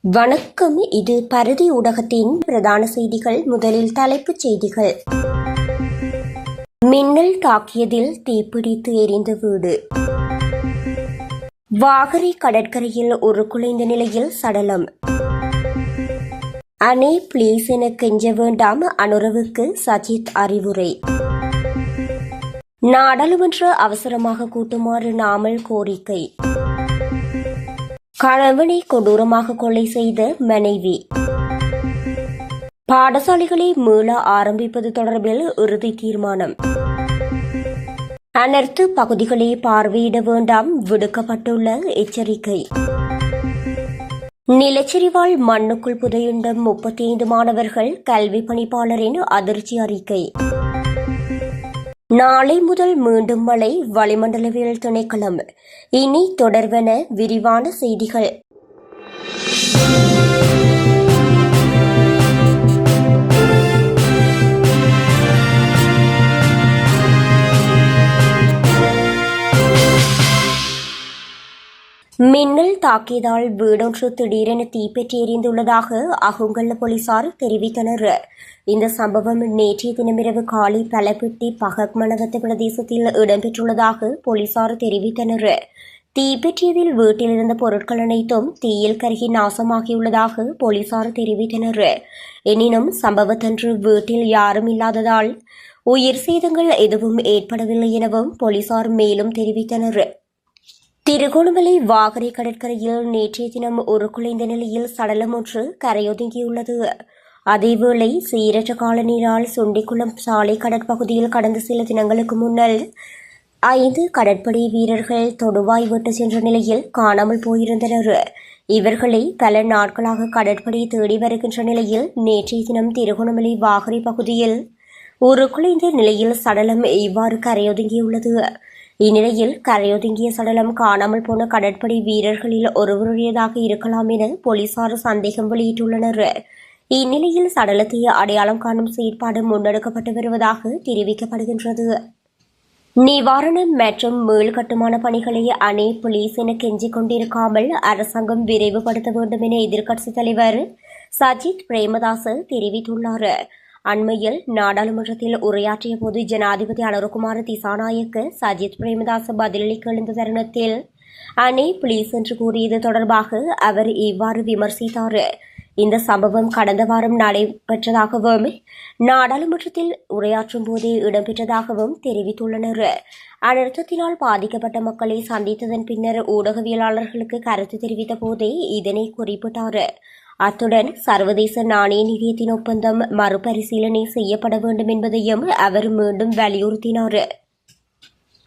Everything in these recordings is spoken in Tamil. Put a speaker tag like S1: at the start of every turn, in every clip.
S1: வணக்கம். இது பருதி ஊடகத்தின் பிரதான செய்திகள். முதலில் தலைப்புச் செய்திகள். மின்னல் தாக்கியதில் தீப்பிடித்து எரிந்த வீடு. வாகரை கடற்கரையில் ஒரு குலைந்த நிலையில் சடலம். அனே பிளீஸ் என கெஞ்ச வேண்டாம், அனுரவுக்கு சஜித் அறிவுரை. நாடாளுமன்ற அவசரமாக கூட்டுமாறு நாமல் கோரிக்கை. கணவனை கொடூரமாக கொலை செய்த மனைவி. பாடசாலைகளை மீள ஆரம்பிப்பது தொடர்பில் இறுதி தீர்மானம். அனர்த்த பகுதிகளை பார்வையிட வேண்டாம், விடுக்கப்பட்டுள்ள எச்சரிக்கை. நிலச்சரிவால் மண்ணுக்குள் புதையுண்ட 35 மாணவர்கள், கல்வி பணிப்பாளரின் அதிர்ச்சி அறிக்கை. நாளை முதல் மீண்டும் மழை, வளிமண்டலவியல் திணைக்களம். இனி தொடர்வன விரிவான செய்திகள். மின்னல் தாக்கியதால் வீடொன்று திடீரென தீப்பற்றி எரிந்துள்ளதாக அகுங்கல்ல போலீசார் தெரிவித்தனர். இந்த சம்பவம் நேற்றைய தினமிரவு காலை பலப்பிட்டி பகக்மனவத்த பிரதேசத்தில் இடம்பெற்றுள்ளதாக போலீசார் தெரிவித்தனர். தீப்பற்றியதில் வீட்டில் இருந்த பொருட்கள் அனைத்தும் தீயில் கருகி நாசமாகியுள்ளதாக போலீசார் தெரிவித்தனர். எனினும் சம்பவத்தன்று வீட்டில் யாரும் இல்லாததால் உயிர் சேதங்கள் எதுவும் ஏற்படவில்லை எனவும் போலீசார் மேலும் தெரிவித்தனர். திருகோணமலை வாகரை கடற்கரையில் நேற்றைய தினம் ஒரு குலைந்த நிலையில் சடலம் ஒன்று கரையொதுங்கியுள்ளது. அதேவேளை சீரற்ற காலநீரால் சுண்டிக்குளம் சாலை கடற்பகுதியில் கடந்த சில தினங்களுக்கு முன்னர் 5 கடற்படை வீரர்கள் தொடுவாய் விட்டு சென்ற நிலையில் காணாமல் போயிருந்தனர். இவர்களை பல நாட்களாக கடற்படை தேடி வருகின்ற நிலையில் நேற்றைய தினம் திருகோணமலை வாகரை பகுதியில் ஒரு குலைந்த நிலையில் சடலம் இவ்வாறு கரையொதுங்கியுள்ளது. இந்நிலையில் கரையொதுங்கிய சடலம் காணாமல் போன கடற்படை வீரர்களில் ஒருவருடையதாக இருக்கலாம் என போலீசார் சந்தேகம் வெளியிட்டுள்ளனர். இந்நிலையில் சடலத்தை அடையாளம் காணும் செயற்பாடு முன்னெடுக்கப்பட்டு வருவதாக தெரிவிக்கப்படுகின்றது. நிவாரணம் மற்றும் மீள் கட்டுமான பணிகளை அனே போலீஸ் என கெஞ்சிக் கொண்டிருக்காமல் அரசாங்கம் விரைவுபடுத்த வேண்டும் என எதிர்க்கட்சித் தலைவர் சஜித் பிரேமதாச தெரிவித்துள்ளார். அண்மையில் நாடாளுமன்றத்தில் உரையாற்றிய போது ஜனாதிபதி அனுரகுமார திசாநாயக்க சஜித் பிரேமதாச பதிலளிக்க எழுந்த தருணத்தில் அனே பிளீஸ் என்று கூறியது தொடர்பாக அவர் இவ்வாறு விமர்சித்தார். இந்த சம்பவம் கடந்த வாரம் நடைபெற்றதாகவும் நாடாளுமன்றத்தில் உரையாற்றும் போதே இடம்பெற்றதாகவும் தெரிவித்துள்ளனர். அனர்த்தத்தினால் பாதிக்கப்பட்ட மக்களை சந்தித்ததன் பின்னர் ஊடகவியலாளர்களுக்கு கருத்து தெரிவித்த போதே இதனை குறிப்பிட்டார். அத்துடன் சர்வதேச நாணய நிதியத்தின் ஒப்பந்தம் மறுபரிசீலனை செய்யப்பட வேண்டும் என்பதையும் அவர் மீண்டும் வலியுறுத்தினார்.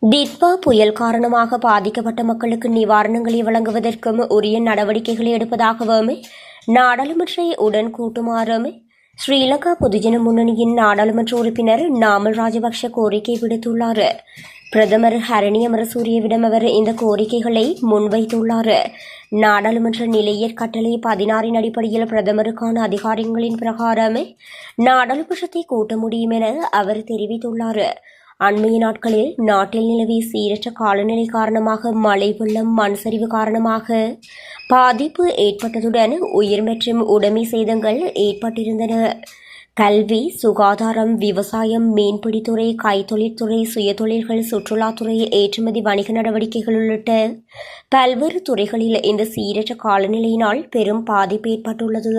S1: டிட்வா புயல் காரணமாக பாதிக்கப்பட்ட மக்களுக்கு நிவாரணங்களை வழங்குவதற்கும் உரிய நடவடிக்கைகளை எடுப்பதாகவும் நாடாளுமன்றை உடன் கூட்டுமாறும் ஸ்ரீலங்கா பொதுஜன முன்னணியின் நாடாளுமன்ற உறுப்பினர் நாமல் ராஜபக்ஷ கோரிக்கை விடுத்துள்ளார். பிரதமர் ஹரணி அமரசூரியவிடம் அவர் இந்த கோரிக்கைகளை முன்வைத்துள்ளார். நாடாளுமன்ற நிலையற் கட்டளை 16 அடிப்படையில் பிரதமருக்கான அதிகாரங்களின் பிரகாரம் நாடாளுமன்றத்தை கூட்ட முடியும் என அவர் தெரிவித்துள்ளார். அண்மைய நாட்களில் நாட்டில் நிலவிய சீரற்ற காலநிலை காரணமாக மழை, வெள்ளம், மண் சரிவு காரணமாக பாதிப்பு ஏற்பட்டதுடன் உயிர் மற்றும் உடைமை சேதங்கள் ஏற்பட்டிருந்தன. கல்வி, சுகாதாரம், விவசாயம், மீன்பிடித்துறை, கைத்தொழிற்துறை, சுயதொழில்கள், சுற்றுலாத்துறை, ஏற்றுமதி வணிக நடவடிக்கைகள் உள்ளிட்ட பல்வேறு துறைகளில் இந்த சீரற்ற காலநிலையினால் பெரும் பாதிப்பு ஏற்பட்டுள்ளது.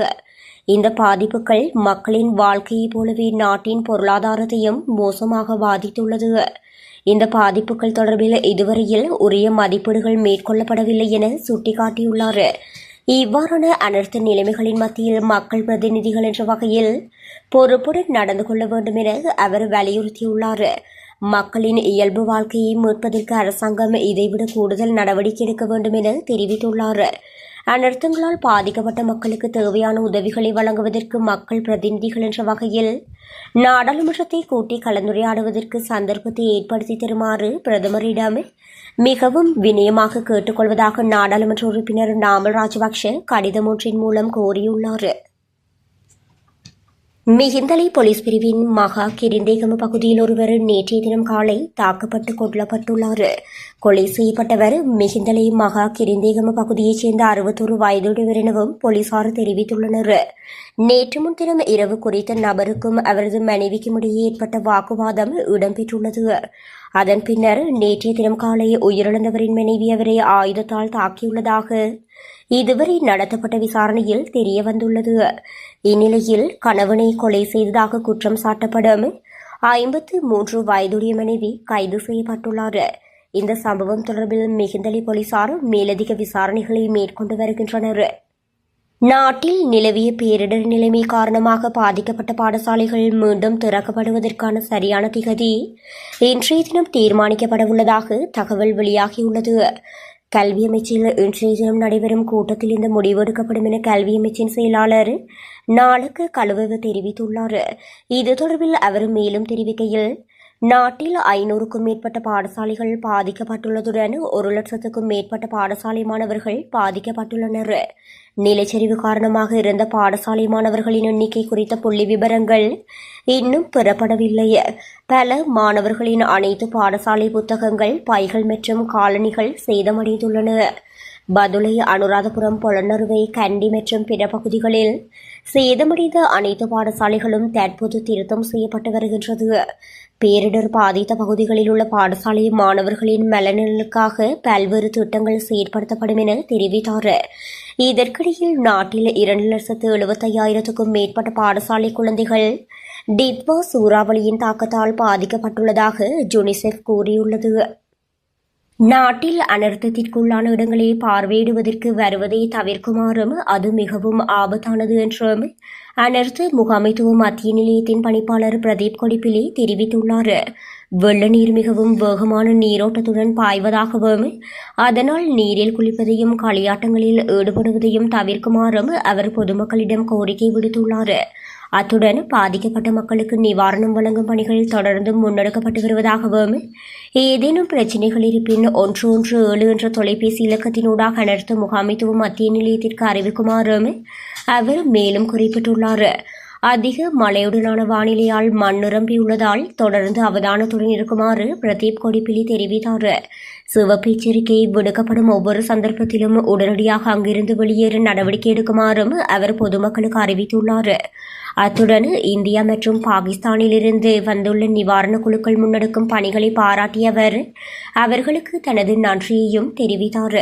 S1: இந்த பாதிப்புகள் மக்களின் வாழ்க்கையைப் போலவே நாட்டின் பொருளாதாரத்தையும் மோசமாக பாதித்துள்ளது. இந்த பாதிப்புகள் தொடர்பில் இதுவரையில் உரிய மதிப்பீடுகள் மேற்கொள்ளப்படவில்லை என சுட்டிக்காட்டியுள்ளார். இவ்வாறான அனர்த்த நிலைமைகளின் மத்தியில் மக்கள் பிரதிநிதிகள் என்ற வகையில் பொறுப்புடன் நடந்து கொள்ள வேண்டும் என அவர் வலியுறுத்தியுள்ளார். மக்களின் இயல்பு வாழ்க்கையை மீட்பதற்கு அரசாங்கம் இதைவிட கூடுதல் நடவடிக்கை எடுக்க வேண்டும் என தெரிவித்துள்ளார். அனர்த்தங்களால் பாதிக்கப்பட்ட மக்களுக்கு தேவையான உதவிகளை வழங்குவதற்கு மக்கள் பிரதிநிதிகள் என்ற வகையில் நாடாளுமன்றத்தை கூட்டி கலந்துரையாடுவதற்கு சந்தர்ப்பத்தை ஏற்படுத்தி தருமாறு பிரதமரிடம் மிகவும் வினயமாக கேட்டுக்கொள்வதாக நாடாளுமன்ற உறுப்பினர் நாமல் ராஜபக்ஷ கடிதம் ஒன்றின் மூலம் கோரியுள்ளார். மிகிந்தலை போலீஸ் பிரிவின் மகா கிரிந்தேகம பகுதியில் ஒருவர் நேற்றைய தினம் காலை தாக்கப்பட்டு கொல்லப்பட்டுள்ளார். கொலை செய்யப்பட்டவர் மிகிந்தலை மகா கிரிந்தேகம பகுதியைச் சேர்ந்த 61 வயதுடையவர் எனவும் போலீசார் தெரிவித்துள்ளனர். நேற்று முன்தினம் இரவு குறித்த நபருக்கும் அவரது மனைவிக்கும் இடையே ஏற்பட்ட வாக்குவாதம் இடம்பெற்றுள்ளது. அதன் பின்னர் நேற்றைய தினம் காலை உயிரிழந்தவரின் மனைவி அவரை ஆயுதத்தால் தாக்கியுள்ளதாக இதுவரை நடத்தப்பட்ட விசாரணையில் தெரியவந்துள்ளது. இந்நிலையில் கணவனை கொலை செய்ததாக குற்றம் சாட்டப்படும் 53 வயதுடைய மனைவி கைது செய்யப்பட்டுள்ளார். இந்த சம்பவம் தொடர்பில் மிகிந்தலை போலீசார் மேலதிக விசாரணைகளை மேற்கொண்டு வருகின்றனர். நாட்டில் நிலவிய பேரிடர் நிலைமை காரணமாக பாதிக்கப்பட்ட பாடசாலைகள் மீண்டும் திறக்கப்படுவதற்கான சரியான திகதி இன்றைய தினம் தீர்மானிக்கப்படவுள்ளதாக தகவல் வெளியாகியுள்ளது. கல்வி அமைச்சில் இன்றைய தினம் நடைபெறும் கூட்டத்தில் இந்த முடிவெடுக்கப்படும் என கல்வி அமைச்சின் செயலாளர் நாளுக்கு கழுவ தெரிவித்துள்ளார். இது தொடர்பில் அவர் மேலும் தெரிவிக்கையில், நாட்டில் 500க்கும் மேற்பட்ட பாடசாலைகள் பாதிக்கப்பட்டுள்ளதுடன் 1,00,000க்கும் மேற்பட்ட பாடசாலை மாணவர்கள் பாதிக்கப்பட்டுள்ளனர். நிலச்சரிவு காரணமாக இருந்த பாடசாலை மாணவர்களின் எண்ணிக்கை குறித்த புள்ளி விவரங்கள் இன்னும் பெறப்படவில்லை. பல மாணவர்களின் அனைத்து பாடசாலை புத்தகங்கள், பைகள் மற்றும் காலணிகள் சேதமடைந்துள்ளன. பதுளை, அனுராதபுரம், பொலன்னறுவை, கண்டி மற்றும் பிற பகுதிகளில் சேதமடைந்த அனைத்து பாடசாலைகளும் தற்போது திருத்தம் செய்யப்பட்டு வருகின்றது. பேரிடர் பாதித்த பகுதிகளில் உள்ள பாடசாலை மாணவர்களின் நலனுக்காக பல்வேறு திட்டங்கள் செயற்படுத்தப்படும் என தெரிவித்தார். இதற்கிடையில் நாட்டில் 2,75,000க்கும் மேற்பட்ட பாடசாலை குழந்தைகள் டிட்வா சூறாவளியின் தாக்கத்தால் பாதிக்கப்பட்டுள்ளதாக யுனிசெஃப் கூறியுள்ளது. நாட்டில் அனர்த்தத்திற்குள்ளான இடங்களை பார்வையிடுவதற்கு வருவதை தவிர்க்குமாறும் அது மிகவும் ஆபத்தானது என்றும் அனர்த்த முகாமைத்துவ மத்திய நிலையத்தின் பணிப்பாளர் பிரதீப் கொடிப்பிலி தெரிவித்துள்ளார். வெள்ள நீர் மிகவும் வேகமான நீரோட்டத்துடன் பாய்வதாகவும் அதனால் நீரில் குளிப்பதையும் களியாட்டங்களில் ஈடுபடுவதையும் தவிர்க்குமாறும் அவர் பொதுமக்களிடம் கோரிக்கை விடுத்துள்ளார். அத்துடன் பாதிக்கப்பட்ட மக்களுக்கு நிவாரணம் வழங்கும் பணிகள் தொடர்ந்து முன்னெடுக்கப்பட்டு வருவதாகவும் ஏதேனும் பிரச்சினைகள் இருப்பின் 117 என்ற தொலைபேசி இலக்கத்தினூடாக அனர்த்த முகாமைத்துவ மத்திய நிலையத்திற்கு அறிவிக்குமாறும் அவர் மேலும் குறிப்பிட்டுள்ளார். அதிக மழையுடனான வானிலையால் மண் நிரம்பியுள்ளதால் தொடர்ந்து அவதானத்துடன் இருக்குமாறு பிரதீப் கொடிப்பிலி தெரிவித்தார். சிவப்பு எச்சரிக்கை விடுக்கப்படும் ஒவ்வொரு சந்தர்ப்பத்திலும் உடனடியாக அங்கிருந்து வெளியேற நடவடிக்கை எடுக்குமாறும் அவர் பொதுமக்களுக்கு அறிவித்துள்ளார். அத்துடன் இந்தியா மற்றும் பாகிஸ்தானிலிருந்து வந்துள்ள நிவாரண குழுக்கள் முன்னெடுக்கும் பணிகளை பாராட்டிய அவர் அவர்களுக்கு தனது நன்றியையும் தெரிவித்தார்.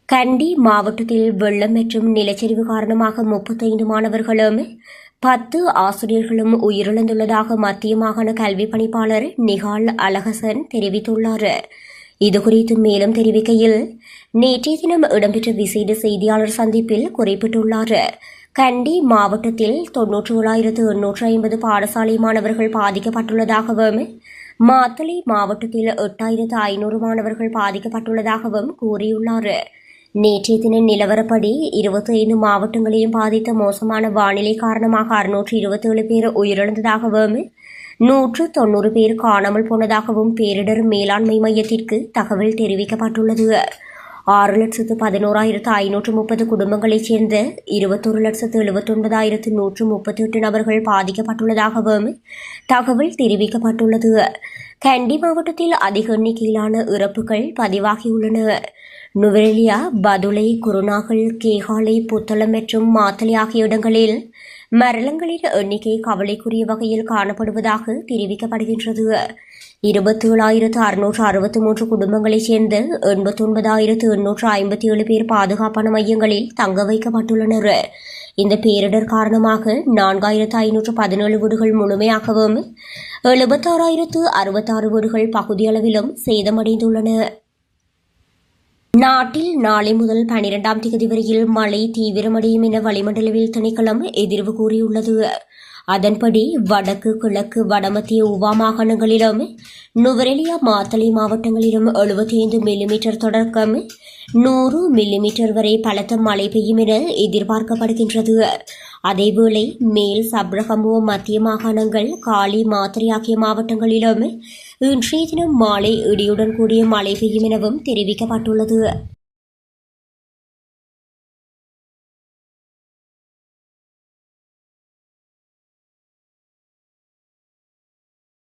S1: கண்டி மாவட்டத்தில் வெள்ளம் மற்றும் நிலச்சரிவு காரணமாக 35 மாணவர்களும் 10 ஆசிரியர்களும் உயிரிழந்துள்ளதாக மத்திய மாகாண கல்வி பணிப்பாளர் நிகால் அலஹசன் தெரிவித்துள்ளார். இதுகுறித்து மேலும் தெரிவிக்கையில், நேற்றைய தினம் இடம்பெற்ற விசேட செய்தியாளர் சந்திப்பில் குறிப்பிட்டுள்ளார். கண்டி மாவட்டத்தில் 97,850 பாடசாலை மாணவர்கள் பாதிக்கப்பட்டுள்ளதாகவும் மாத்தளை மாவட்டத்தில் 8,500 மாணவர்கள் பாதிக்கப்பட்டுள்ளதாகவும் கூறியுள்ளார். நேற்றைய தின நிலவரப்படி 25 மாவட்டங்களையும் பாதித்த மோசமான வானிலை காரணமாக 627 பேர் உயிரிழந்ததாகவும் 190 பேர் காணாமல் போனதாகவும் பேரிடர் மேலாண்மை மையத்திற்கு தகவல் தெரிவிக்கப்பட்டுள்ளது. 6,11,530 குடும்பங்களைச் சேர்ந்த 21,79,138 நபர்கள் பாதிக்கப்பட்டுள்ளதாகவும் தகவல் தெரிவிக்கப்பட்டுள்ளது. கண்டி மாவட்டத்தில் அதிக எண்ணிக்கையிலான இறப்புகள் பதிவாகியுள்ளன. நுவரெலியா, பதுளை, குருநாகல், கேகாலை, புத்தளம் மற்றும் மாத்தளை ஆகிய இடங்களில் மரணங்களின் எண்ணிக்கை கவலைக்குரிய வகையில் காணப்படுவதாக தெரிவிக்கப்படுகின்றது. 27,663 குடும்பங்களைச் சேர்ந்த 89,857 பேர் பாதுகாப்பான மையங்களில் தங்க வைக்கப்பட்டுள்ளனர். இந்த பேரிடர் காரணமாக 4,517 வீடுகள் முழுமையாகவும் 76,066 வீடுகள் பகுதியளவிலும் சேதமடைந்துள்ளன. நாட்டில் நாளை முதல் 12ஆம் தேதி வரையில் மழை தீவிரமடையும் என வளிமண்டலவியல் திணைக்களம் எதிர்வு கூறியுள்ளது. அதன்படி வடக்கு, கிழக்கு, வடமத்திய உவா மாகாணங்களிலும் நுவரெலியா, மாத்தளை மாவட்டங்களிலும் 75 மில்லிமீட்டர் தொடக்கம் 100 மில்லிமீட்டர் வரை பலத்த மழை பெய்யும் என எதிர்பார்க்கப்படுகின்றது. அதேவேளை மேல் சப்ரகமுவ மத்திய மாகாணங்கள், காலி, மாத்தறை ஆகிய மாவட்டங்களிலும் இன்றைய தினம் மாலை இடியுடன் கூடிய மழை பெய்யும் எனவும் தெரிவிக்கப்பட்டுள்ளது.